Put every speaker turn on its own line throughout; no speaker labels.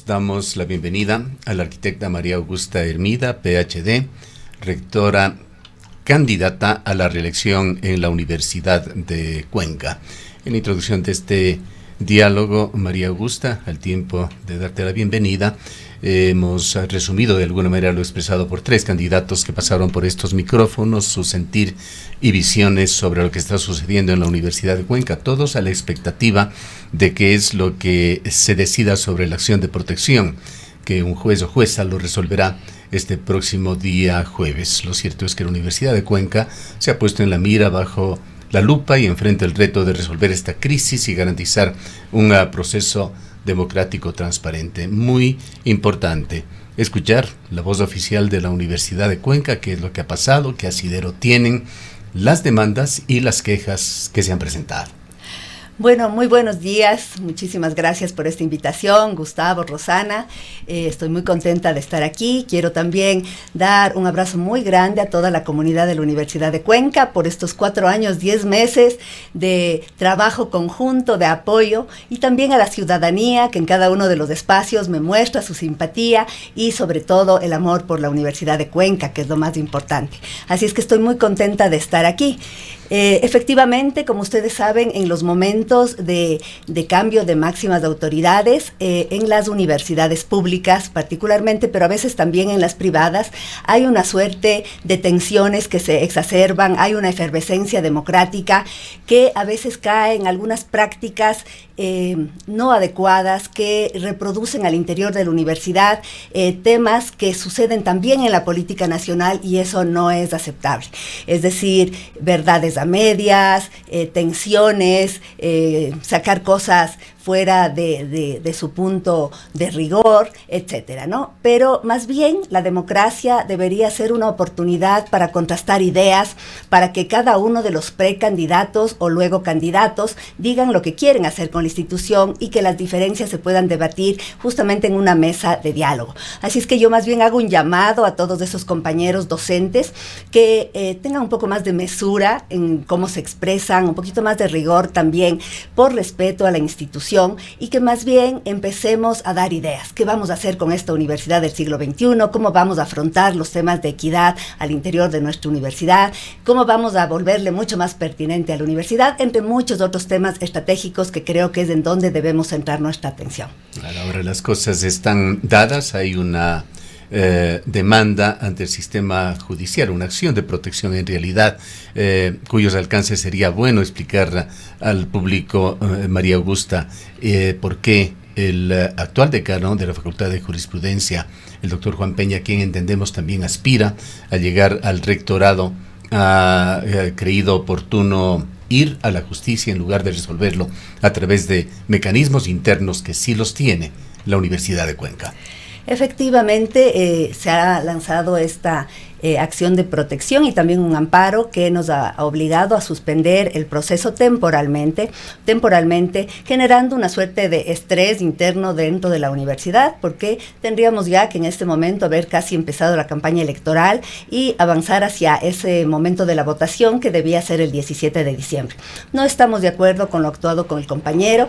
Damos la bienvenida a la arquitecta María Augusta Hermida, PhD, rectora candidata a la reelección en la Universidad de Cuenca. En la introducción de este diálogo, María Augusta, al tiempo de darte la bienvenida, hemos resumido de alguna manera lo expresado por tres candidatos que pasaron por estos micrófonos, su sentir y visiones sobre lo que está sucediendo en la Universidad de Cuenca, todos a la expectativa de qué es lo que se decida sobre la acción de protección, que un juez o jueza lo resolverá este próximo día jueves. Lo cierto es que la Universidad de Cuenca se ha puesto en la mira bajo la lupa y enfrenta el reto de resolver esta crisis y garantizar un proceso democrático transparente. Muy importante escuchar la voz oficial de la Universidad de Cuenca, qué es lo que ha pasado, qué asidero tienen las demandas y las quejas que se han presentado.
Bueno, muy buenos días, muchísimas gracias por esta invitación, Gustavo, Rosana, estoy muy contenta de estar aquí. Quiero también dar un abrazo muy grande a toda la comunidad de la Universidad de Cuenca por estos 4 años, 10 meses de trabajo conjunto, de apoyo, y también a la ciudadanía que en cada uno de los espacios me muestra su simpatía y sobre todo el amor por la Universidad de Cuenca, que es lo más importante. Así es que estoy muy contenta de estar aquí. Efectivamente, como ustedes saben, en los momentos de cambio de máximas de autoridades, en las universidades públicas particularmente, pero a veces también en las privadas, hay una suerte de tensiones que se exacerban, hay una efervescencia democrática que a veces cae en algunas prácticas no adecuadas que reproducen al interior de la universidad temas que suceden también en la política nacional, y eso no es aceptable. Es decir, verdades a medias, tensiones, sacar cosas fuera de su punto de rigor, etcétera, ¿no? Pero más bien la democracia debería ser una oportunidad para contrastar ideas, para que cada uno de los precandidatos o luego candidatos digan lo que quieren hacer con la institución y que las diferencias se puedan debatir justamente en una mesa de diálogo. Así es que yo más bien hago un llamado a todos esos compañeros docentes que tengan un poco más de mesura en cómo se expresan, un poquito más de rigor también por respeto a la institución, y que más bien empecemos a dar ideas. ¿Qué vamos a hacer con esta universidad del siglo XXI? ¿Cómo vamos a afrontar los temas de equidad al interior de nuestra universidad? ¿Cómo vamos a volverle mucho más pertinente a la universidad? Entre muchos otros temas estratégicos que creo que es en donde debemos centrar nuestra atención.
Claro, ahora las cosas están dadas, hay una demanda ante el sistema judicial, una acción de protección en realidad, cuyos alcances sería bueno explicar al público, María Augusta, por qué el actual decano de la Facultad de Jurisprudencia, el doctor Juan Peña, quien entendemos también aspira a llegar al rectorado, ha creído oportuno ir a la justicia en lugar de resolverlo a través de mecanismos internos que sí los tiene la Universidad de Cuenca.
Efectivamente, se ha lanzado esta acción de protección y también un amparo que nos ha obligado a suspender el proceso temporalmente, generando una suerte de estrés interno dentro de la universidad, porque tendríamos ya que en este momento haber casi empezado la campaña electoral y avanzar hacia ese momento de la votación que debía ser el 17 de diciembre. No estamos de acuerdo con lo actuado con el compañero,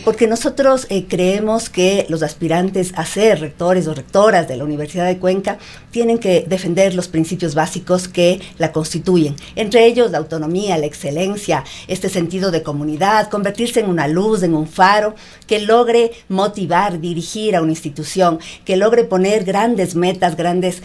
porque nosotros creemos que los aspirantes a ser rectores o rectoras de la Universidad de Cuenca tienen que defender los principios básicos que la constituyen, entre ellos la autonomía, la excelencia, este sentido de comunidad, convertirse en una luz, en un faro, que logre motivar, dirigir a una institución, que logre poner grandes metas, grandes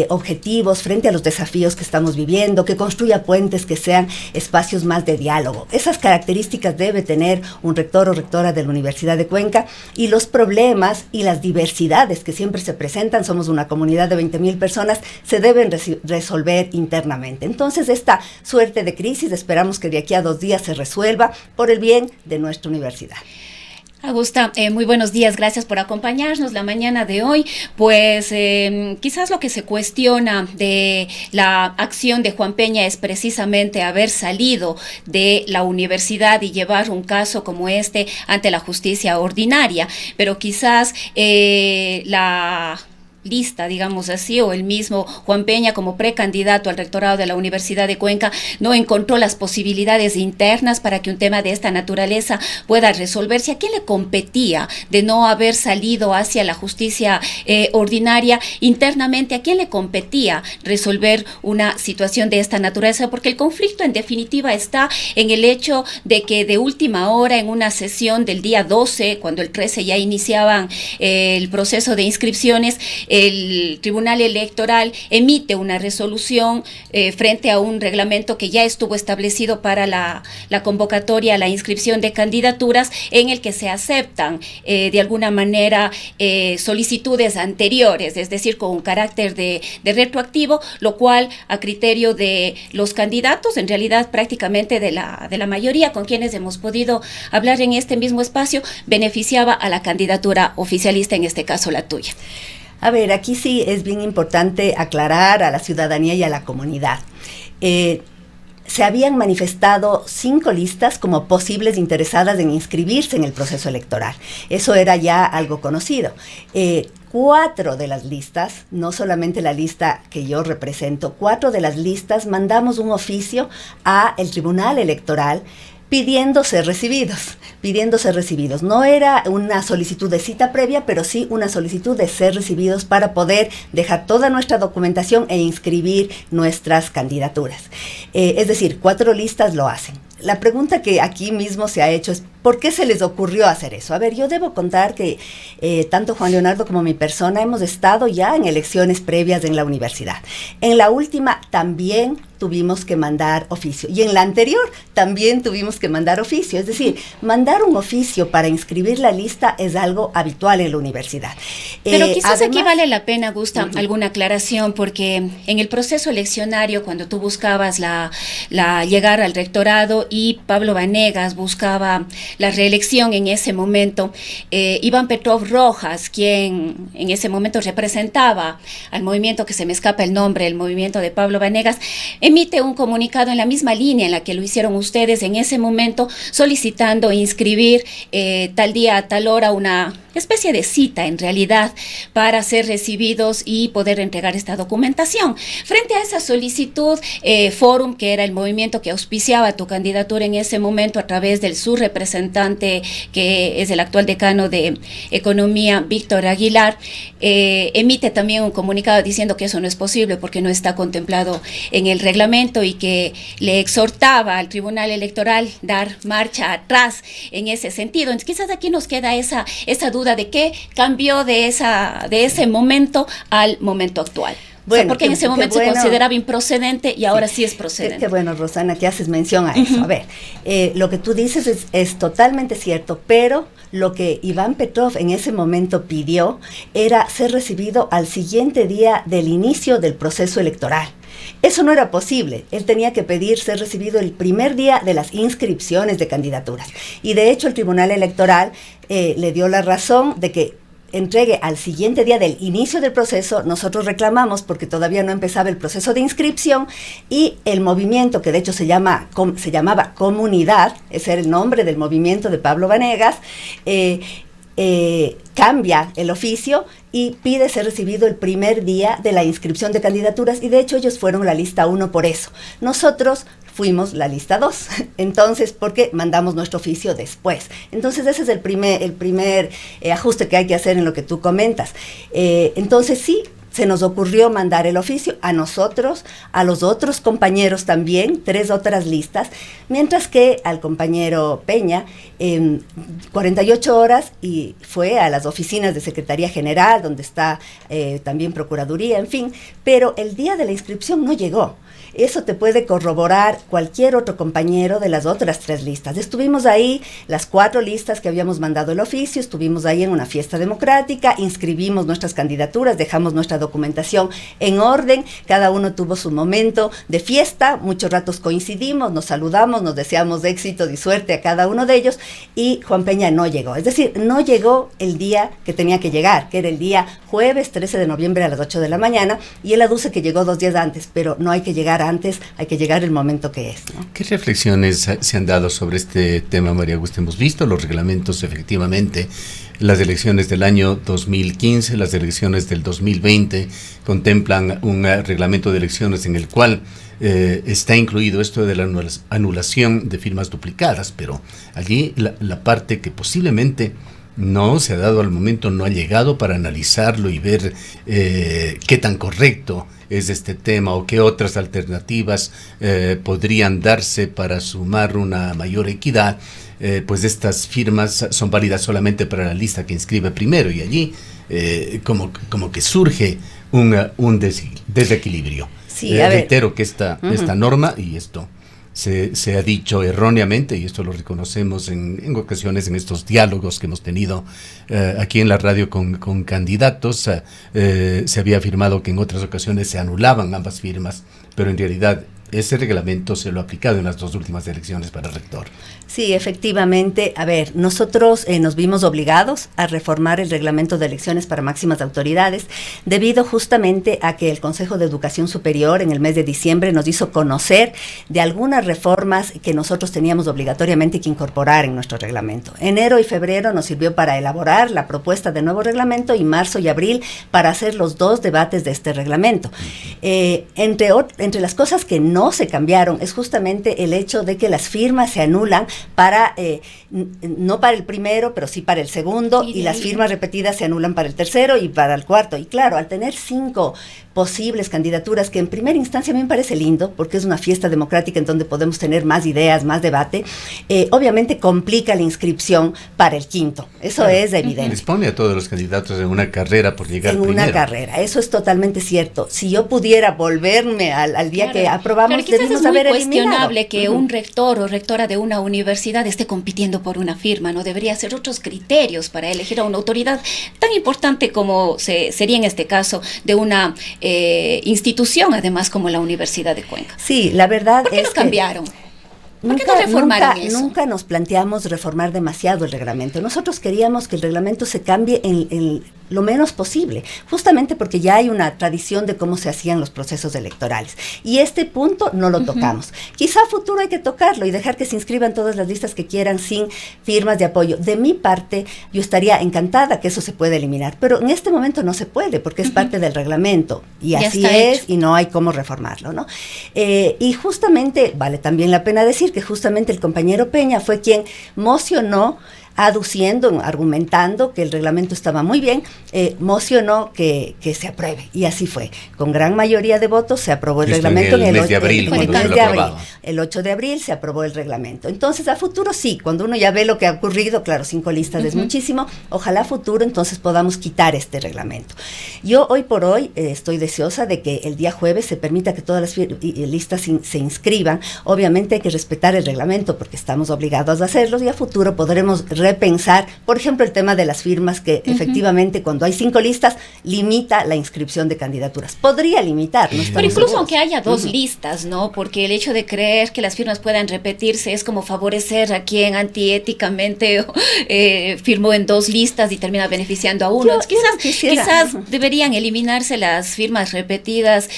objetivos frente a los desafíos que estamos viviendo, que construya puentes que sean espacios más de diálogo. Esas características debe tener un rector o rectora de la Universidad de Cuenca, y los problemas y las diversidades que siempre se presentan, somos una comunidad de 20,000 personas, se deben resolver internamente. Entonces, esta suerte de crisis esperamos que de aquí a 2 días se resuelva por el bien de nuestra universidad.
Augusta, muy buenos días, gracias por acompañarnos la mañana de hoy. Pues quizás lo que se cuestiona de la acción de Juan Peña es precisamente haber salido de la universidad y llevar un caso como este ante la justicia ordinaria, pero quizás la lista, digamos así, o el mismo Juan Peña como precandidato al rectorado de la Universidad de Cuenca no encontró las posibilidades internas para que un tema de esta naturaleza pueda resolverse? ¿A quién le competía de no haber salido hacia la justicia ordinaria internamente? ¿A quién le competía resolver una situación de esta naturaleza? Porque el conflicto en definitiva está en el hecho de que de última hora, en una sesión del día 12, cuando el 13 ya iniciaban el proceso de inscripciones, el Tribunal Electoral emite una resolución frente a un reglamento que ya estuvo establecido para la convocatoria a la inscripción de candidaturas, en el que se aceptan de alguna manera solicitudes anteriores, es decir, con un carácter de retroactivo, lo cual a criterio de los candidatos, en realidad prácticamente de la mayoría con quienes hemos podido hablar en este mismo espacio, beneficiaba a la candidatura oficialista, en este caso la tuya.
A ver, aquí sí es bien importante aclarar a la ciudadanía y a la comunidad. Se habían manifestado 5 listas como posibles interesadas en inscribirse en el proceso electoral. Eso era ya algo conocido. 4 de las listas, no solamente la lista que yo represento, 4 de las listas mandamos un oficio a el Tribunal Electoral pidiendo ser recibidos. No era una solicitud de cita previa, pero sí una solicitud de ser recibidos para poder dejar toda nuestra documentación e inscribir nuestras candidaturas. Es decir, 4 listas lo hacen. La pregunta que aquí mismo se ha hecho es, ¿por qué se les ocurrió hacer eso? A ver, yo debo contar que tanto Juan Leonardo como mi persona hemos estado ya en elecciones previas en la universidad. En la última también tuvimos que mandar oficio, y en la anterior también tuvimos que mandar oficio. Es decir, mandar un oficio para inscribir la lista es algo habitual en la universidad.
Pero quizás aquí vale la pena, Gusta, alguna aclaración, porque en el proceso eleccionario, cuando tú buscabas la llegar al rectorado y Pablo Vanegas buscaba la reelección en ese momento, Iván Petrov Rojas, quien en ese momento representaba al movimiento, que se me escapa el nombre, el movimiento de Pablo Vanegas, emite un comunicado en la misma línea en la que lo hicieron ustedes en ese momento, solicitando inscribir tal día a tal hora, una especie de cita en realidad, para ser recibidos y poder entregar esta documentación. Frente a esa solicitud, Fórum, que era el movimiento que auspiciaba tu candidatura en ese momento a través del su representante, que es el actual decano de Economía, Víctor Aguilar, emite también un comunicado diciendo que eso no es posible porque no está contemplado en el reglamento, y que le exhortaba al Tribunal Electoral dar marcha atrás en ese sentido. Entonces, quizás aquí nos queda esa duda de qué cambió de ese momento al momento actual. Bueno, porque en ese momento se consideraba improcedente y ahora sí es procedente.
Qué bueno, Rosana, que haces mención a eso. A ver, lo que tú dices es totalmente cierto, pero lo que Iván Petrov en ese momento pidió era ser recibido al siguiente día del inicio del proceso electoral. Eso no era posible. Él tenía que pedir ser recibido el primer día de las inscripciones de candidaturas. Y de hecho el Tribunal Electoral le dio la razón de que entregue al siguiente día del inicio del proceso. Nosotros reclamamos porque todavía no empezaba el proceso de inscripción, y el movimiento, que de hecho se llamaba Comunidad, ese era el nombre del movimiento de Pablo Vanegas, cambia el oficio y pide ser recibido el primer día de la inscripción de candidaturas, y de hecho ellos fueron la lista 1 por eso. Nosotros fuimos la lista 2, entonces, porque mandamos nuestro oficio después. Entonces ese es el primer ajuste que hay que hacer en lo que tú comentas. Entonces sí, se nos ocurrió mandar el oficio a nosotros, a los otros compañeros también, 3 otras listas, mientras que al compañero Peña, 48 horas, y fue a las oficinas de Secretaría General, donde está también Procuraduría, en fin, pero el día de la inscripción no llegó. Eso te puede corroborar cualquier otro compañero de las otras 3 listas. Estuvimos ahí, las 4 listas que habíamos mandado el oficio, estuvimos ahí en una fiesta democrática, inscribimos nuestras candidaturas, dejamos nuestra documentación documentación en orden, cada uno tuvo su momento de fiesta, muchos ratos coincidimos, nos saludamos, nos deseamos éxito y suerte a cada uno de ellos, y Juan Peña no llegó, es decir, no llegó el día que tenía que llegar, que era el día jueves 13 de noviembre a las 8 de la mañana, y él aduce que llegó 2 días antes, pero no hay que llegar antes, hay que llegar el momento que es, ¿no?
¿Qué reflexiones se han dado sobre este tema, María Augusta? Hemos visto los reglamentos, efectivamente, las elecciones del año 2015, las elecciones del 2020 contemplan un reglamento de elecciones en el cual está incluido esto de la anulación de firmas duplicadas, pero allí la parte que posiblemente no se ha dado al momento, no ha llegado para analizarlo y ver qué tan correcto es este tema o qué otras alternativas podrían darse para sumar una mayor equidad. Pues estas firmas son válidas solamente para la lista que inscribe primero, y allí como que surge un desequilibrio.
Sí,
reitero que esta norma, y esto se ha dicho erróneamente, y esto lo reconocemos en ocasiones en estos diálogos que hemos tenido aquí en la radio con candidatos, se había afirmado que en otras ocasiones se anulaban ambas firmas, pero en realidad ese reglamento se lo ha aplicado en las 2 últimas elecciones para rector.
Sí, efectivamente. A ver, nosotros nos vimos obligados a reformar el reglamento de elecciones para máximas autoridades debido justamente a que el Consejo de Educación Superior en el mes de diciembre nos hizo conocer de algunas reformas que nosotros teníamos obligatoriamente que incorporar en nuestro reglamento. Enero y febrero nos sirvió para elaborar la propuesta de nuevo reglamento, y marzo y abril para hacer los 2 debates de este reglamento. Entre las cosas que no se cambiaron es justamente el hecho de que las firmas se anulan para, no para el primero, pero sí para el segundo, y las firmas repetidas se anulan para el tercero y para el cuarto. Y claro, al tener 5 posibles candidaturas, que en primera instancia a mí me parece lindo, porque es una fiesta democrática en donde podemos tener más ideas, más debate, obviamente complica la inscripción para el quinto. Eso es evidente.
Les pone a todos los candidatos en una carrera por llegar primero.
En una carrera, eso es totalmente cierto. Si yo pudiera volverme al día que aprobamos,
debimos haber eliminado. Es muy cuestionable que un rector o rectora de una universidad esté compitiendo por una firma, ¿no? Debería ser otros criterios para elegir a una autoridad tan importante como sería en este caso de una institución, además, como la Universidad de Cuenca.
Sí, la verdad
¿Por qué
es
nos cambiaron? ¿Por qué no reformaron eso?
Nunca nos planteamos reformar demasiado el reglamento. Nosotros queríamos que el reglamento se cambie en lo menos posible, justamente porque ya hay una tradición de cómo se hacían los procesos electorales. Y este punto no lo tocamos. Quizá a futuro hay que tocarlo y dejar que se inscriban todas las listas que quieran sin firmas de apoyo. De mi parte, yo estaría encantada que eso se pueda eliminar, pero en este momento no se puede porque es parte del reglamento y ya así es, y no hay cómo reformarlo, ¿no? Y justamente, vale también la pena decir que justamente el compañero Peña fue quien mocionó, aduciendo, argumentando que el reglamento estaba muy bien, mocionó que se apruebe, y así fue. Con gran mayoría de votos se aprobó el reglamento
en el mes de abril,
el 8 de abril se aprobó el reglamento. Entonces, a futuro sí, cuando uno ya ve lo que ha ocurrido, claro, 5 listas es muchísimo, ojalá a futuro entonces podamos quitar este reglamento. Yo hoy por hoy estoy deseosa de que el día jueves se permita que todas las listas se inscriban. Obviamente hay que respetar el reglamento porque estamos obligados a hacerlo, y a futuro podremos repensar, por ejemplo, el tema de las firmas, que efectivamente cuando hay 5 listas limita la inscripción de candidaturas. Podría limitar, no estamos
Pero incluso
seguros.
aunque haya 2 listas, ¿no? Porque el hecho de creer que las firmas puedan repetirse es como favorecer a quien antiéticamente firmó en 2 listas y termina beneficiando a uno. Quizás deberían eliminarse las firmas repetidas.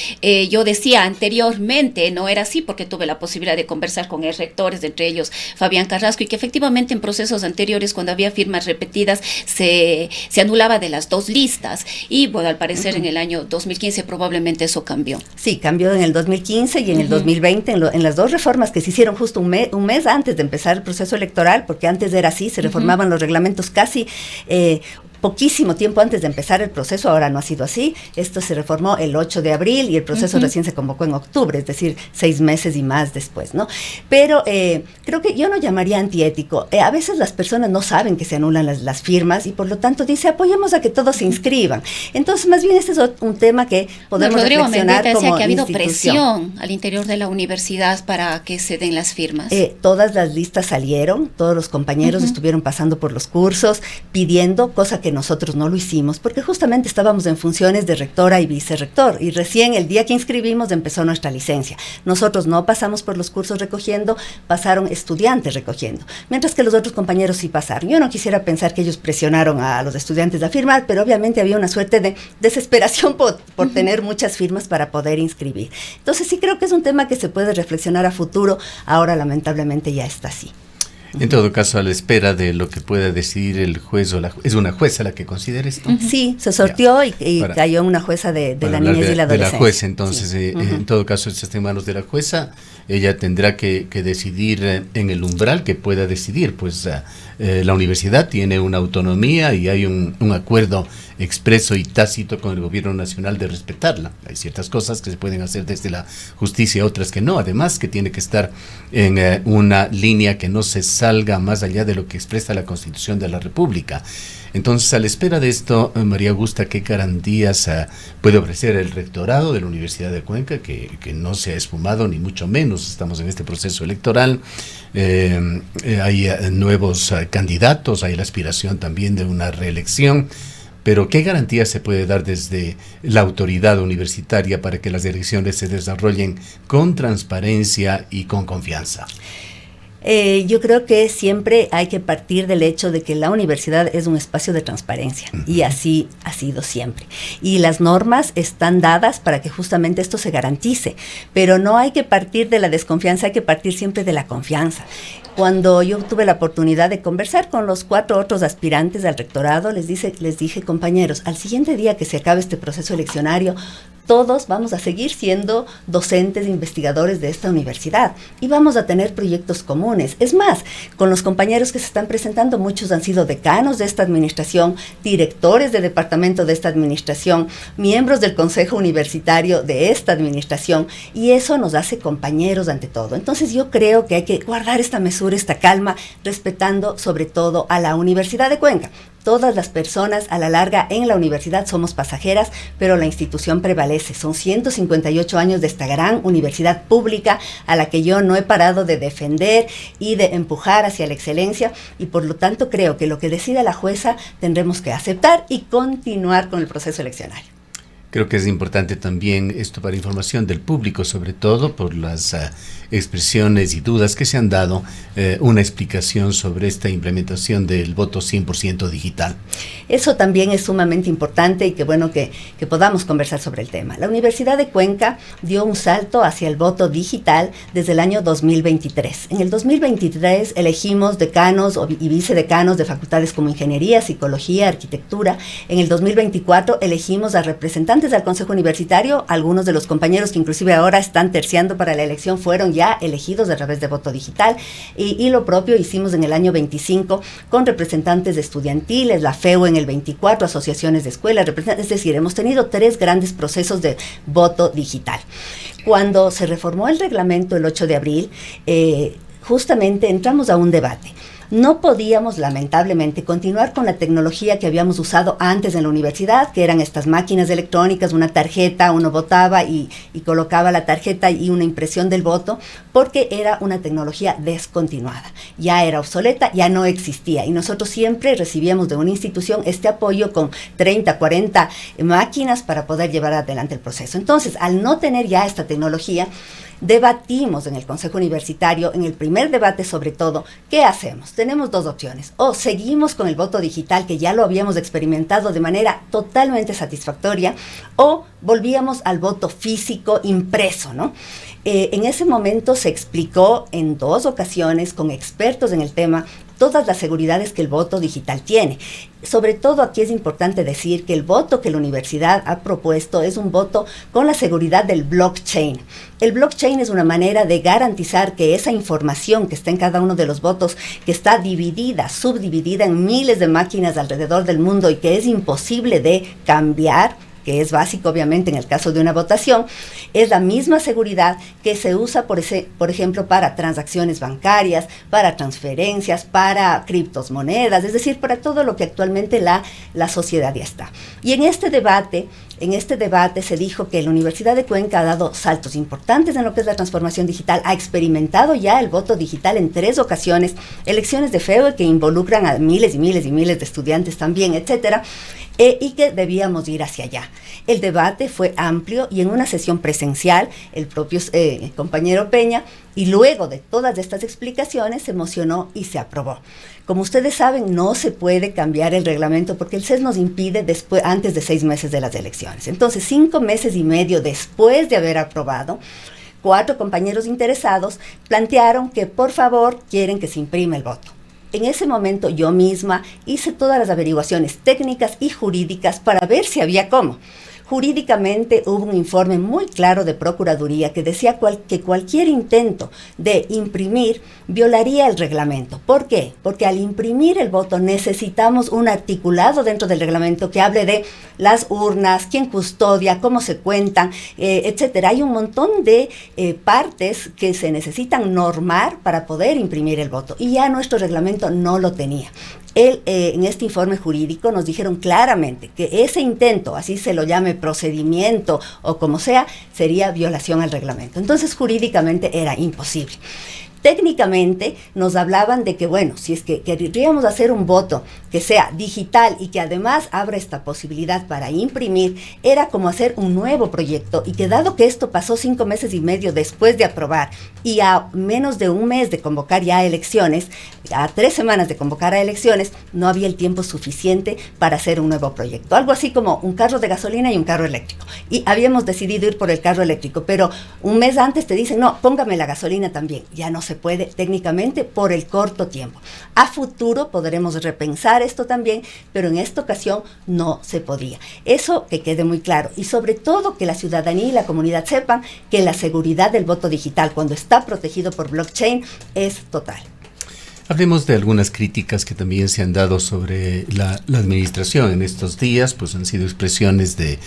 Yo decía anteriormente, no era así porque tuve la posibilidad de conversar con rectores, entre ellos Fabián Carrasco, y que efectivamente en procesos anteriores, cuando había firmas repetidas, se anulaba de las 2 listas, y bueno, al parecer en el año 2015 probablemente eso cambió.
Sí, cambió en el 2015 y en el 2020, en las 2 reformas que se hicieron justo un mes antes de empezar el proceso electoral, porque antes era así, se reformaban los reglamentos casi poquísimo tiempo antes de empezar el proceso. Ahora no ha sido así. Esto se reformó el 8 de abril y el proceso recién se convocó en octubre, es decir, 6 meses y más después, ¿no? Pero creo que yo no llamaría antiético. A veces las personas no saben que se anulan las firmas y por lo tanto dice, apoyemos a que todos se inscriban. Entonces, más bien este es un tema que podemos reflexionar como
decía que ha habido
institución.
Presión al interior de la universidad para que se den las firmas.
Todas las listas salieron, todos los compañeros estuvieron pasando por los cursos, pidiendo, cosa que que nosotros no lo hicimos, porque justamente estábamos en funciones de rectora y vicerrector, y recién el día que inscribimos empezó nuestra licencia. Nosotros no pasamos por los cursos recogiendo, pasaron estudiantes recogiendo, mientras que los otros compañeros sí pasaron. Yo no quisiera pensar que ellos presionaron a los estudiantes a firmar, pero obviamente había una suerte de desesperación por tener muchas firmas para poder inscribir. Entonces sí creo que es un tema que se puede reflexionar a futuro. Ahora lamentablemente ya está así.
En todo caso, a la espera de lo que pueda decidir el juez ¿es una jueza la que considera esto?
Sí, se sorteó y cayó una jueza de la niñez y la adolescencia. De la jueza,
entonces, sí. En todo caso, esto está en manos de la jueza. Ella tendrá que decidir en el umbral que pueda decidir, pues la universidad tiene una autonomía y hay un acuerdo expreso y tácito con el gobierno nacional de respetarla. Hay ciertas cosas que se pueden hacer desde la justicia, otras que no. Además, que tiene que estar en una línea que no se salga más allá de lo que expresa la Constitución de la República. Entonces, a la espera de esto, María Augusta, ¿qué garantías puede ofrecer el rectorado de la Universidad de Cuenca, que no se ha esfumado, ni mucho menos? Estamos en este proceso electoral, hay nuevos candidatos, hay la aspiración también de una reelección, pero ¿qué garantías se puede dar desde la autoridad universitaria para que las elecciones se desarrollen con transparencia y con confianza?
Yo creo que siempre hay que partir del hecho de que la universidad es un espacio de transparencia, y así ha sido siempre. Y las normas están dadas para que justamente esto se garantice, pero no hay que partir de la desconfianza, hay que partir siempre de la confianza. Cuando yo tuve la oportunidad de conversar con los 4 otros aspirantes al rectorado, les dije, compañeros, al siguiente día que se acabe este proceso eleccionario, todos vamos a seguir siendo docentes, investigadores de esta universidad y vamos a tener proyectos comunes. Es más, con los compañeros que se están presentando, muchos han sido decanos de esta administración, directores de departamento de esta administración, miembros del consejo universitario de esta administración, y eso nos hace compañeros ante todo. Entonces yo creo que hay que guardar esta mesura, esta calma, respetando sobre todo a la Universidad de Cuenca. Todas las personas a la larga en la universidad somos pasajeras, pero la institución prevalece. Son 158 años de esta gran universidad pública a la que yo no he parado de defender y de empujar hacia la excelencia, y por lo tanto creo que lo que decida la jueza tendremos que aceptar y continuar con el proceso eleccionario.
Creo que es importante también esto para información del público, sobre todo por las expresiones y dudas que se han dado, una explicación sobre esta implementación del voto 100% digital.
Eso también es sumamente importante, y qué bueno que podamos conversar sobre el tema. La Universidad de Cuenca dio un salto hacia el voto digital desde el año 2023. En el 2023 elegimos decanos y vicedecanos de facultades como Ingeniería, Psicología, Arquitectura. En el 2024 elegimos a representantes del Consejo Universitario. Algunos de los compañeros que inclusive ahora están terciando para la elección fueron ya elegidos a través de voto digital, y lo propio hicimos en el año 25 con representantes estudiantiles, la FEU en el 24, asociaciones de escuelas, es decir, hemos tenido 3 grandes procesos de voto digital. Cuando se reformó el reglamento el 8 de abril, justamente entramos a un debate. No podíamos, lamentablemente, continuar con la tecnología que habíamos usado antes en la universidad, que eran estas máquinas electrónicas, una tarjeta, uno votaba y colocaba la tarjeta y una impresión del voto, porque era una tecnología descontinuada. Ya era obsoleta, ya no existía, y nosotros siempre recibíamos de una institución este apoyo con 30, 40 máquinas para poder llevar adelante el proceso. Entonces, al no tener ya esta tecnología, debatimos en el Consejo Universitario, en el primer debate sobre todo, ¿qué hacemos? Tenemos 2 opciones: o seguimos con el voto digital, que ya lo habíamos experimentado de manera totalmente satisfactoria, o volvíamos al voto físico impreso, ¿no? En ese momento se explicó en 2 ocasiones con expertos en el tema todas las seguridades que el voto digital tiene. Sobre todo aquí es importante decir que el voto que la universidad ha propuesto es un voto con la seguridad del blockchain. El blockchain es una manera de garantizar que esa información que está en cada uno de los votos, que está dividida, subdividida en miles de máquinas alrededor del mundo y que es imposible de cambiar, que es básico obviamente en el caso de una votación, es la misma seguridad que se usa, por ejemplo, para transacciones bancarias, para transferencias, para criptomonedas, es decir, para todo lo que actualmente la sociedad ya está. Y en este debate En este debate se dijo que la Universidad de Cuenca ha dado saltos importantes en lo que es la transformación digital, ha experimentado ya el voto digital en 3 ocasiones, elecciones de FEO que involucran a miles y miles y miles de estudiantes también, etcétera, y que debíamos ir hacia allá. El debate fue amplio y en una sesión presencial, el propio compañero Peña, y luego de todas estas explicaciones, se emocionó y se aprobó. Como ustedes saben, no se puede cambiar el reglamento porque el CES nos impide antes de 6 meses de las elecciones. Entonces, 5 meses y medio después de haber aprobado, 4 compañeros interesados plantearon que por favor quieren que se imprima el voto. En ese momento yo misma hice todas las averiguaciones técnicas y jurídicas para ver si había cómo. Jurídicamente hubo un informe muy claro de Procuraduría que decía que cualquier intento de imprimir violaría el reglamento. ¿Por qué? Porque al imprimir el voto necesitamos un articulado dentro del reglamento que hable de las urnas, quién custodia, cómo se cuentan, etcétera. Hay un montón de partes que se necesitan normar para poder imprimir el voto y ya nuestro reglamento no lo tenía. En este informe jurídico nos dijeron claramente que ese intento, así se lo llame procedimiento o como sea, sería violación al reglamento. Entonces jurídicamente era imposible. Técnicamente nos hablaban de que, bueno, si es que queríamos hacer un voto que sea digital y que además abra esta posibilidad para imprimir, era como hacer un nuevo proyecto y que dado que esto pasó 5 meses y medio después de aprobar y a menos de un mes de convocar ya elecciones, a 3 semanas de convocar a elecciones, no había el tiempo suficiente para hacer un nuevo proyecto. Algo así como un carro de gasolina y un carro eléctrico. Y habíamos decidido ir por el carro eléctrico, pero un mes antes te dicen, no, póngame la gasolina también. Ya no se puede técnicamente por el corto tiempo. A futuro podremos repensar esto también, pero en esta ocasión no se podía. Eso que quede muy claro y sobre todo que la ciudadanía y la comunidad sepan que la seguridad del voto digital cuando está protegido por blockchain es total.
Hablemos de algunas críticas que también se han dado sobre la administración en estos días, pues han sido expresiones de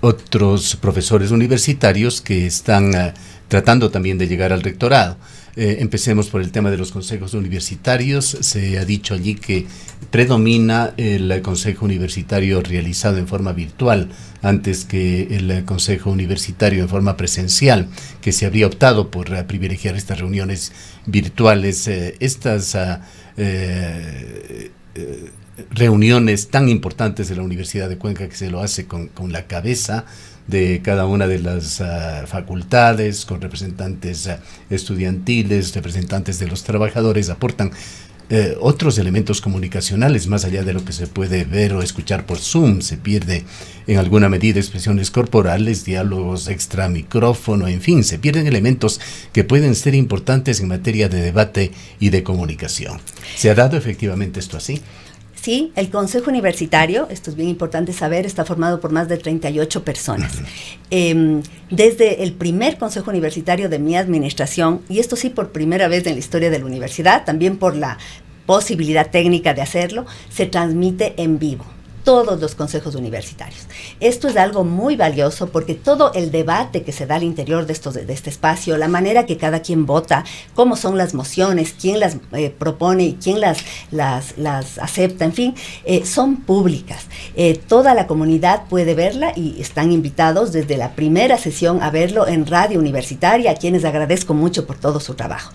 otros profesores universitarios que están tratando también de llegar al rectorado. Empecemos por el tema de los consejos universitarios. Se ha dicho allí que predomina el consejo universitario realizado en forma virtual antes que el consejo universitario en forma presencial, que se habría optado por privilegiar estas reuniones virtuales, reuniones tan importantes de la Universidad de Cuenca, que se lo hace con la cabeza de cada una de las facultades, con representantes estudiantiles, representantes de los trabajadores, aportan otros elementos comunicacionales más allá de lo que se puede ver o escuchar por Zoom. Se pierde en alguna medida expresiones corporales, diálogos extra micrófono, en fin, se pierden elementos que pueden ser importantes en materia de debate y de comunicación. ¿Se ha dado efectivamente esto así?
Sí, el Consejo Universitario, esto es bien importante saber, está formado por más de 38 personas. Desde el primer Consejo Universitario de mi administración, y esto sí por primera vez en la historia de la universidad, también por la posibilidad técnica de hacerlo, se transmite en vivo. Todos los consejos universitarios. Esto es algo muy valioso porque todo el debate que se da al interior de este espacio, la manera que cada quien vota, cómo son las mociones, quién las propone y quién las acepta, en fin, son públicas. Toda la comunidad puede verla y están invitados desde la primera sesión a verlo en Radio Universitaria, a quienes agradezco mucho por todo su trabajo.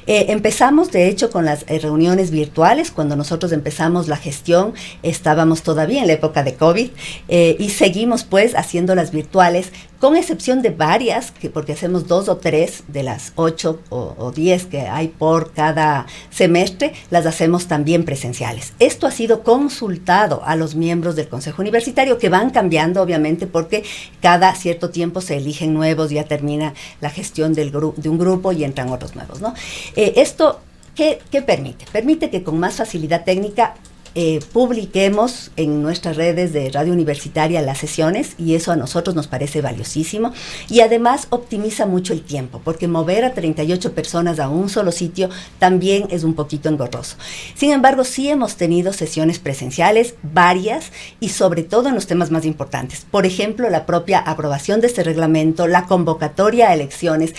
Empezamos, de hecho, con las reuniones virtuales. Cuando nosotros empezamos la gestión, estábamos todavía en la época de COVID y seguimos pues haciéndolas virtuales, con excepción de varias, porque hacemos 2 o 3 de las 8 o 10 que hay por cada semestre, las hacemos también presenciales. Esto ha sido consultado a los miembros del Consejo Universitario, que van cambiando obviamente porque cada cierto tiempo se eligen nuevos, ya termina la gestión de un grupo y entran otros nuevos, ¿no? Esto, ¿qué permite? Permite que con más facilidad técnica publiquemos en nuestras redes de Radio Universitaria las sesiones, y eso a nosotros nos parece valiosísimo, y además optimiza mucho el tiempo, porque mover a 38 personas a un solo sitio también es un poquito engorroso. Sin embargo, sí hemos tenido sesiones presenciales, varias, y sobre todo en los temas más importantes. Por ejemplo, la propia aprobación de este reglamento, la convocatoria a elecciones,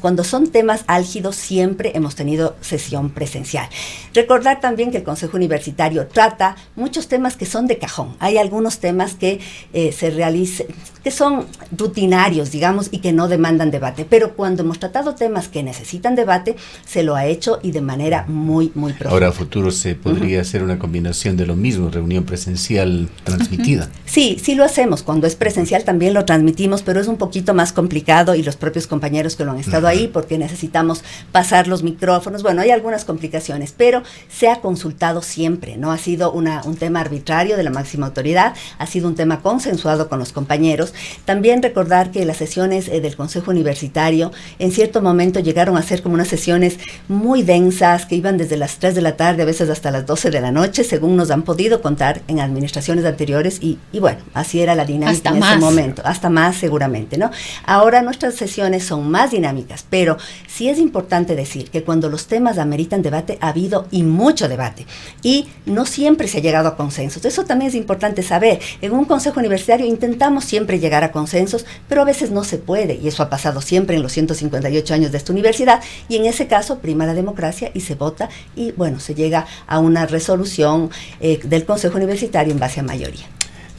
cuando son temas álgidos siempre hemos tenido sesión presencial. Recordar también que el Consejo Universitario trata muchos temas que son de cajón. Hay algunos temas que se realizan, que son rutinarios, digamos, y que no demandan debate. Pero cuando hemos tratado temas que necesitan debate, se lo ha hecho y de manera muy, muy profunda.
Ahora a futuro se podría hacer una combinación de lo mismo, reunión presencial transmitida.
Sí, sí lo hacemos. Cuando es presencial también lo transmitimos, pero es un poquito más complicado y los propios compañeros que lo han estado ahí, porque necesitamos pasar los micrófonos. Bueno, hay algunas complicaciones, pero se ha consultado siempre, no ha sido un tema arbitrario de la máxima autoridad, ha sido un tema consensuado con los compañeros. También recordar que las sesiones del Consejo Universitario en cierto momento llegaron a ser como unas sesiones muy densas, que iban desde las 3 de la tarde, a veces hasta las 12 de la noche, según nos han podido contar en administraciones anteriores, y bueno, así era la dinámica en ese momento, hasta más seguramente, ¿no? Ahora nuestras sesiones son más dinámicas, pero sí es importante decir que cuando los temas ameritan debate, ha habido y mucho debate, y no siempre se ha llegado a consensos. Eso también es importante saber. En un consejo universitario intentamos siempre llegar a consensos, pero a veces no se puede, y eso ha pasado siempre en los 158 años de esta universidad, y en ese caso prima la democracia y se vota, y bueno, se llega a una resolución del consejo universitario en base a mayoría.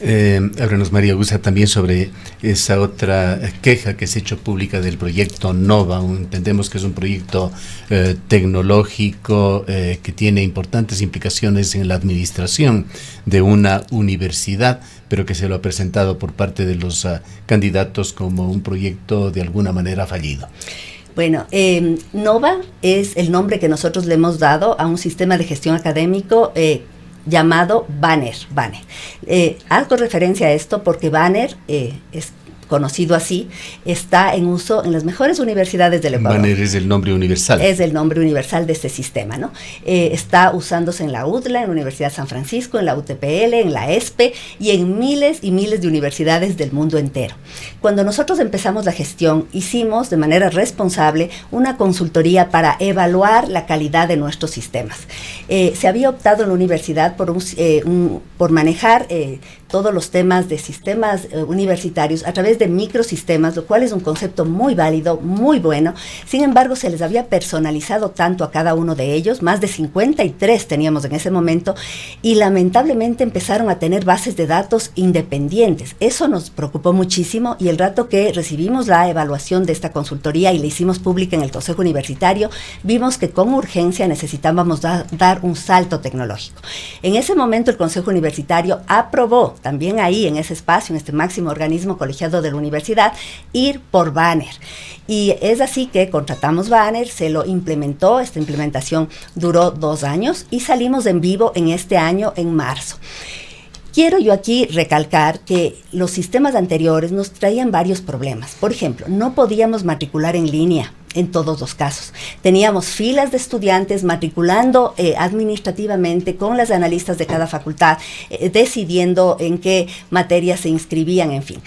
Háblanos, María Augusta, también sobre esa otra queja que se ha hecho pública del proyecto NOVA. Entendemos que es un proyecto tecnológico que tiene importantes implicaciones en la administración de una universidad, pero que se lo ha presentado por parte de los candidatos como un proyecto de alguna manera fallido.
Bueno, NOVA es el nombre que nosotros le hemos dado a un sistema de gestión académico llamado Banner. Hago referencia a esto porque Banner es conocido así, está en uso en las mejores universidades del Ecuador.
Banner es el nombre universal.
Es el nombre universal de este sistema, ¿no? Está usándose en la UDLA, en la Universidad de San Francisco, en la UTPL, en la ESPE y en miles y miles de universidades del mundo entero. Cuando nosotros empezamos la gestión, hicimos de manera responsable una consultoría para evaluar la calidad de nuestros sistemas. Se había optado en la universidad por manejar todos los temas de sistemas universitarios a través de microsistemas, lo cual es un concepto muy válido, muy bueno. Sin embargo, se les había personalizado tanto a cada uno de ellos, más de 53 teníamos en ese momento, y lamentablemente empezaron a tener bases de datos independientes. Eso nos preocupó muchísimo, y el rato que recibimos la evaluación de esta consultoría y la hicimos pública en el Consejo Universitario, vimos que con urgencia necesitábamos dar un salto tecnológico. En ese momento el Consejo Universitario aprobó también ahí en ese espacio, en este máximo organismo colegiado de la universidad, ir por Banner. Y es así que contratamos Banner, se lo implementó, esta implementación duró 2 años y salimos en vivo en este año, en marzo. Quiero yo aquí recalcar que los sistemas anteriores nos traían varios problemas. Por ejemplo, no podíamos matricular en línea en todos los casos. Teníamos filas de estudiantes matriculando administrativamente con las analistas de cada facultad, decidiendo en qué materias se inscribían, en fin.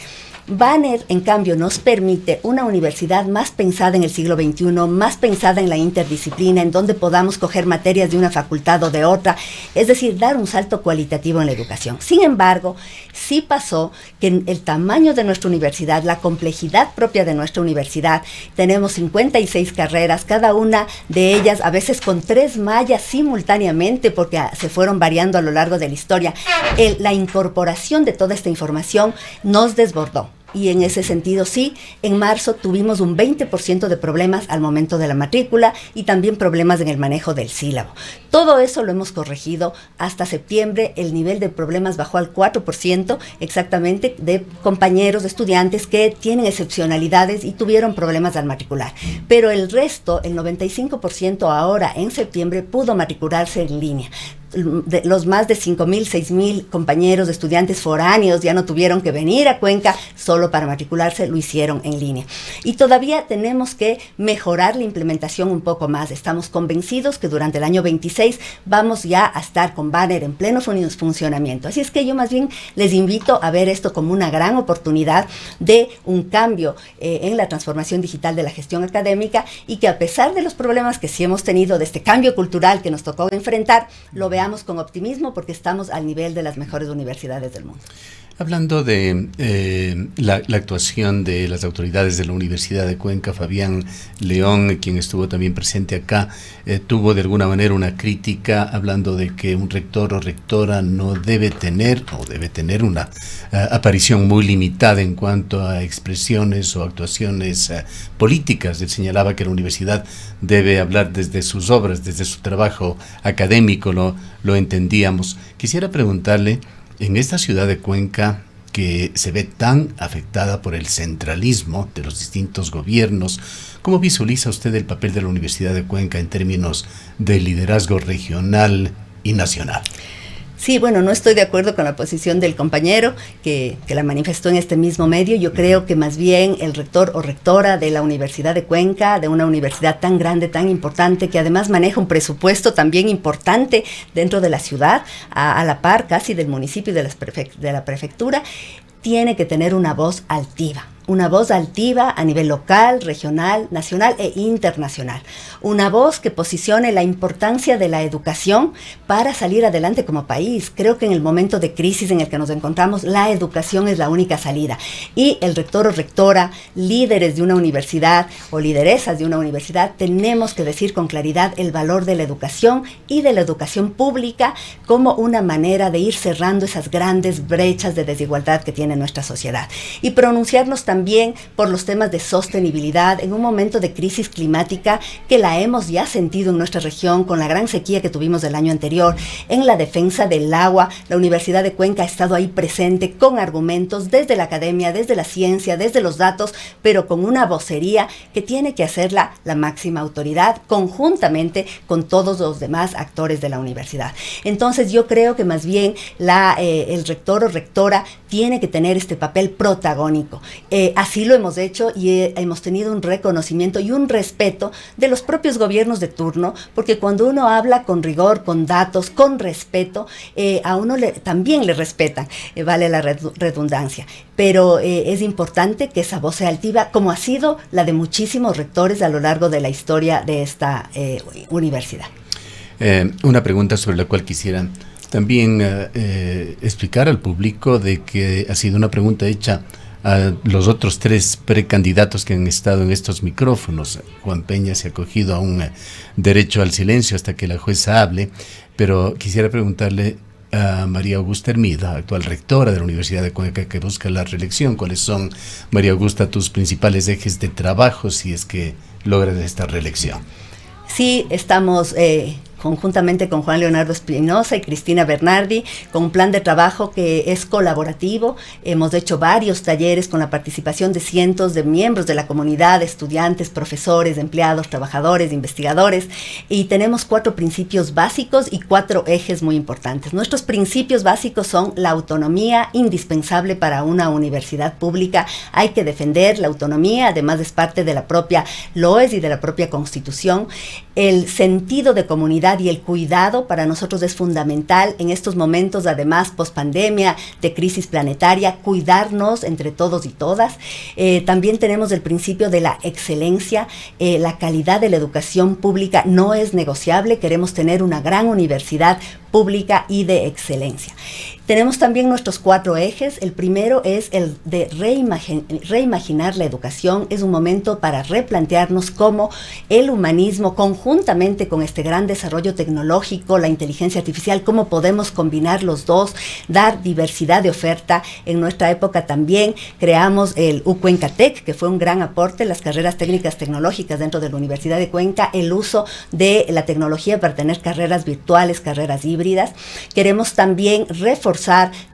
Banner, en cambio, nos permite una universidad más pensada en el siglo XXI, más pensada en la interdisciplina, en donde podamos coger materias de una facultad o de otra, es decir, dar un salto cualitativo en la educación. Sin embargo, sí pasó que el tamaño de nuestra universidad, la complejidad propia de nuestra universidad, tenemos 56 carreras, cada una de ellas a veces con 3 mallas simultáneamente, porque se fueron variando a lo largo de la historia. La incorporación de toda esta información nos desbordó. Y en ese sentido, sí, en marzo tuvimos un 20% de problemas al momento de la matrícula y también problemas en el manejo del sílabo. Todo eso lo hemos corregido. Hasta septiembre el nivel de problemas bajó al 4% exactamente de compañeros, de estudiantes que tienen excepcionalidades y tuvieron problemas al matricular. Pero el resto, el 95% ahora en septiembre pudo matricularse en línea. Los más de 5.000, 6.000 compañeros, estudiantes foráneos ya no tuvieron que venir a Cuenca solo para matricularse, lo hicieron en línea. Y todavía tenemos que mejorar la implementación un poco más. Estamos convencidos que durante el año 26 vamos ya a estar con Banner en pleno funcionamiento. Así es que yo más bien les invito a ver esto como una gran oportunidad de un cambio en la transformación digital de la gestión académica, y que a pesar de los problemas que sí hemos tenido de este cambio cultural que nos tocó enfrentar, lo veamos con optimismo, porque estamos al nivel de las mejores universidades del mundo.
Hablando de la actuación de las autoridades de la Universidad de Cuenca, Fabián León, quien estuvo también presente acá, tuvo de alguna manera una crítica hablando de que un rector o rectora no debe tener o debe tener una aparición muy limitada en cuanto a expresiones o actuaciones políticas. Él señalaba que la universidad debe hablar desde sus obras, desde su trabajo académico, lo entendíamos. Quisiera preguntarle, en esta ciudad de Cuenca, que se ve tan afectada por el centralismo de los distintos gobiernos, ¿cómo visualiza usted el papel de la Universidad de Cuenca en términos de liderazgo regional y nacional?
Sí, bueno, no estoy de acuerdo con la posición del compañero que la manifestó en este mismo medio. Yo creo que más bien el rector o rectora de la Universidad de Cuenca, de una universidad tan grande, tan importante, que además maneja un presupuesto también importante dentro de la ciudad, a la par casi del municipio y de la prefectura, tiene que tener una voz altiva. Una voz altiva a nivel local, regional, nacional e internacional. Una voz que posicione la importancia de la educación para salir adelante como país. Creo que en el momento de crisis en el que nos encontramos, la educación es la única salida. Y el rector o rectora, líderes de una universidad o lideresas de una universidad, tenemos que decir con claridad el valor de la educación y de la educación pública como una manera de ir cerrando esas grandes brechas de desigualdad que tiene nuestra sociedad. Y pronunciarnos también por los temas de sostenibilidad en un momento de crisis climática que la hemos ya sentido en nuestra región con la gran sequía que tuvimos el año anterior. En la defensa del agua, la Universidad de Cuenca ha estado ahí presente con argumentos desde la academia, desde la ciencia, desde los datos, pero con una vocería que tiene que hacerla la máxima autoridad conjuntamente con todos los demás actores de la universidad. Entonces yo creo que más bien el rector o rectora tiene que tener este papel protagónico. Así lo hemos hecho y hemos tenido un reconocimiento y un respeto de los propios gobiernos de turno, porque cuando uno habla con rigor, con datos, con respeto, a uno también le respetan, vale la redundancia. Pero es importante que esa voz sea altiva, como ha sido la de muchísimos rectores a lo largo de la historia de esta universidad.
Una pregunta sobre la cual quisiera también explicar al público de que ha sido una pregunta hecha a los otros tres precandidatos que han estado en estos micrófonos. Juan Peña se ha acogido a un derecho al silencio hasta que la jueza hable, pero quisiera preguntarle a María Augusta Hermida, actual rectora de la Universidad de Cuenca, que busca la reelección. ¿Cuáles son, María Augusta, tus principales ejes de trabajo si es que logras esta reelección?
Sí, estamos conjuntamente con Juan Leonardo Espinosa y Cristina Bernardi, con un plan de trabajo que es colaborativo. Hemos hecho varios talleres con la participación de cientos de miembros de la comunidad, estudiantes, profesores, empleados, trabajadores, investigadores, y tenemos 4 principios básicos y 4 ejes muy importantes. Nuestros principios básicos son la autonomía, indispensable para una universidad pública. Hay que defender la autonomía, además es parte de la propia LOES y de la propia Constitución. El sentido de comunidad y el cuidado para nosotros es fundamental en estos momentos, además pospandemia, de crisis planetaria, cuidarnos entre todos y todas. También tenemos el principio de la excelencia. La calidad de la educación pública no es negociable. Queremos tener una gran universidad pública y de excelencia. Tenemos también nuestros 4 ejes. El primero es el de reimaginar la educación. Es un momento para replantearnos cómo el humanismo, conjuntamente con este gran desarrollo tecnológico, la inteligencia artificial, cómo podemos combinar los dos, dar diversidad de oferta. En nuestra época también creamos el UCuencatec, que fue un gran aporte, las carreras técnicas tecnológicas dentro de la Universidad de Cuenca, el uso de la tecnología para tener carreras virtuales, carreras híbridas. Queremos también reforzar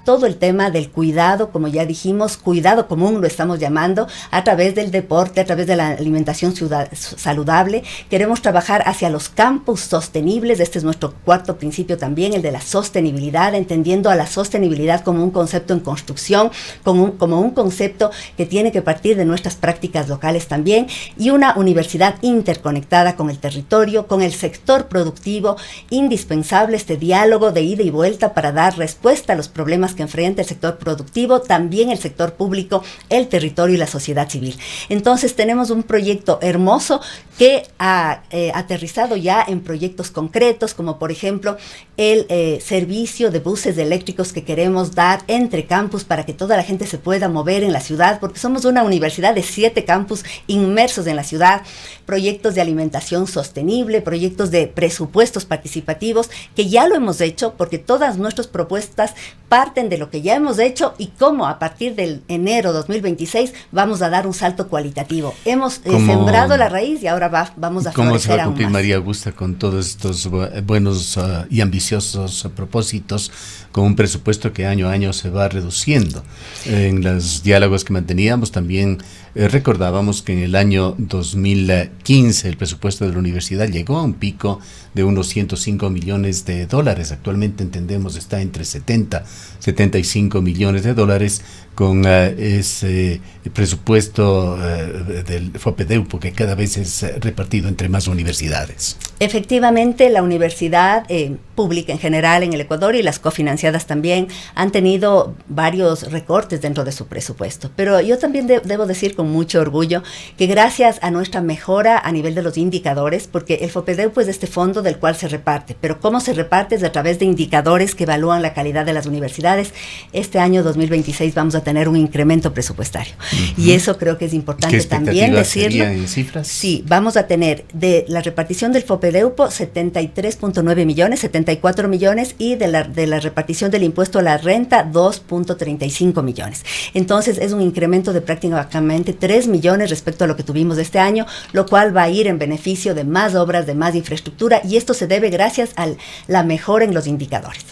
todo el tema del cuidado, como ya dijimos, cuidado común lo estamos llamando, a través del deporte, a través de la alimentación saludable. Queremos trabajar hacia los campus sostenibles. Este es nuestro 4º principio también, el de la sostenibilidad, entendiendo a la sostenibilidad como un concepto en construcción, como un concepto que tiene que partir de nuestras prácticas locales también, y una universidad interconectada con el territorio, con el sector productivo, indispensable este diálogo diálogo de ida y vuelta para dar respuesta a los problemas que enfrenta el sector productivo, también el sector público, el territorio y la sociedad civil. Entonces tenemos un proyecto hermoso que ha aterrizado ya en proyectos concretos, como por ejemplo el servicio de buses eléctricos que queremos dar entre campus para que toda la gente se pueda mover en la ciudad, porque somos una universidad de 7 campus inmersos en la ciudad, proyectos de alimentación sostenible, proyectos de presupuestos participativos, que ya lo hemos hecho, porque todas nuestras propuestas parten de lo que ya hemos hecho y cómo a partir del enero 2026 vamos a dar un salto cualitativo. Hemos sembrado la raíz y ahora vamos a florecer aún más.
¿Cómo se va a cumplir, María Augusta, con todos estos buenos y ambiciosos propósitos, con un presupuesto que año a año se va reduciendo? En los diálogos que manteníamos también recordábamos que en el año 2015 el presupuesto de la universidad llegó a un pico de unos 105 millones de dólares. Actualmente entendemos está entre 75 millones de dólares, con ese presupuesto del FOPEDEUPO que cada vez es repartido entre más universidades.
Efectivamente, la universidad pública en general en el Ecuador y las cofinanciadas también han tenido varios recortes dentro de su presupuesto, pero yo también debo decir con mucho orgullo que gracias a nuestra mejora a nivel de los indicadores, porque el FOPEDEUPO es este fondo del cual se reparte, pero cómo se reparte es a través de indicadores que evalúan la calidad de las universidades. Este año 2026 vamos a tener un incremento presupuestario. Y eso creo que es importante también decirlo.
¿En cifras?
Sí, vamos a tener de la repartición del FOPEDEUPO 73.9 millones, 74 millones, y de la repartición del impuesto a la renta 2.35 millones. Entonces es un incremento de prácticamente 3 millones respecto a lo que tuvimos este año, lo cual va a ir en beneficio de más obras, de más infraestructura, y esto se debe gracias a la mejora en los indicadores.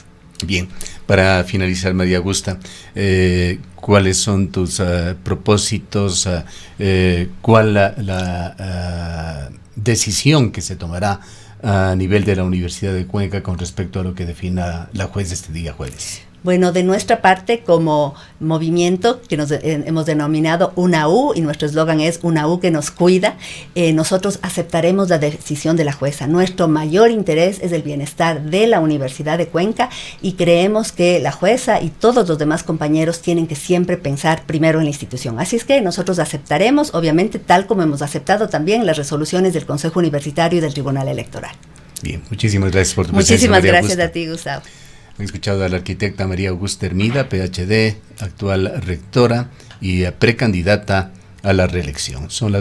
Bien, para finalizar, María Augusta, ¿cuáles son tus propósitos? ¿Cuál la decisión que se tomará a nivel de la Universidad de Cuenca con respecto a lo que defina la juez este día jueves?
Bueno, de nuestra parte, como movimiento que nos hemos denominado una U, y nuestro eslogan es una U que nos cuida, nosotros aceptaremos la decisión de la jueza. Nuestro mayor interés es el bienestar de la Universidad de Cuenca, y creemos que la jueza y todos los demás compañeros tienen que siempre pensar primero en la institución. Así es que nosotros aceptaremos, obviamente, tal como hemos aceptado también las resoluciones del Consejo Universitario y del Tribunal Electoral.
Bien, muchísimas gracias por tu presencia.
Muchísimas gracias a ti, Gustavo.
Han escuchado a la arquitecta María Augusta Hermida, PhD, actual rectora y precandidata a la reelección. Son las